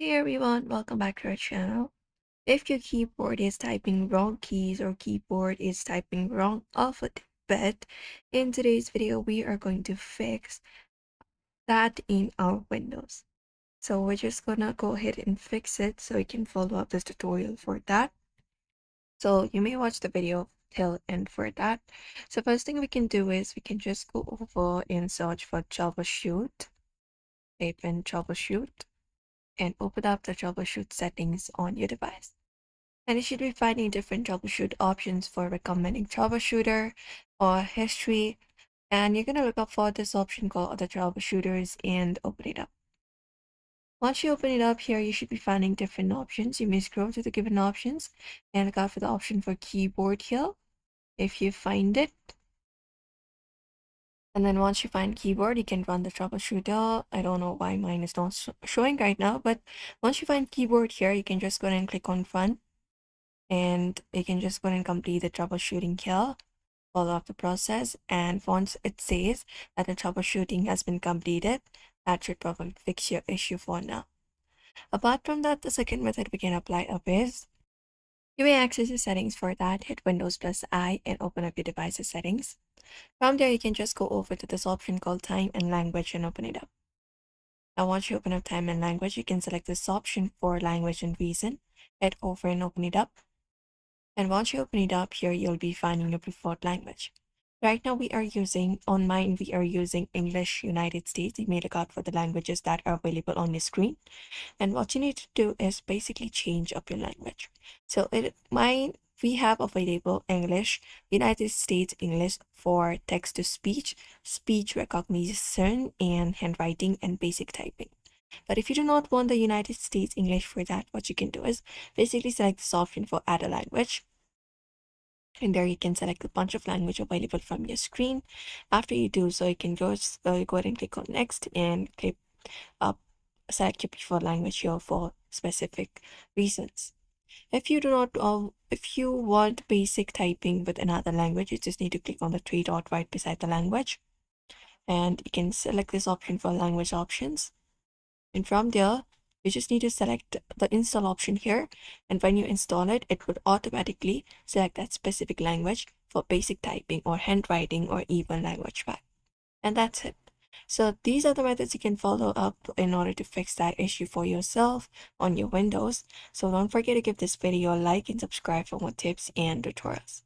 Hey everyone, welcome back to our channel. If your keyboard is typing wrong keys or keyboard is typing wrong alphabet, in today's video we are going to fix that in our Windows. So we're just gonna go ahead and fix it so you can follow up this tutorial for that. So you may watch the video till end for that. So first thing we can do is we can just go over and search for troubleshoot, type in troubleshoot, and open up the troubleshoot settings on your device. And you should be finding different troubleshoot options for recommending troubleshooter or history. And you're going to look up for this option called other troubleshooters and open it up. Once you open it up here, you should be finding different options. You may scroll to the given options and look out for the option for keyboard here. If you find it, and then once you find keyboard, you can run the troubleshooter. I don't know why mine is not showing right now, but once you find keyboard here, you can just go ahead and click on run. And you can just go ahead and complete the troubleshooting here, follow up the process, and once it says that the troubleshooting has been completed, that should probably fix your issue for now. Apart from that, the second method we can apply up is you may access the settings for that, hit Windows plus I and open up your device's settings. From there, you can just go over to this option called time and language and open it up. Now once you open up time and language, you can select this option for language and reason, head over and open it up. And once you open it up here, you'll be finding your preferred language. Right now we are using, on mine, we are using English United States. You may look out for the languages that are available on your screen. And what you need to do is basically change up your language. So mine, we have available English, United States English for text to speech, speech recognition, and handwriting and basic typing. But if you do not want the United States English for that, what you can do is basically select this option for add a language. And there you can select a bunch of language available from your screen. After you do so, you can go ahead and click on next and click up, select your preferred language here for specific reasons. If you do not, if you want basic typing with another language, you just need to click on the three dot right beside the language, and you can select this option for language options. And from there, you just need to select the install option here. And when you install it, it would automatically select that specific language for basic typing or handwriting or even language pack. And that's it. So these are the methods you can follow up in order to fix that issue for yourself on your Windows. So don't forget to give this video a like and subscribe for more tips and tutorials.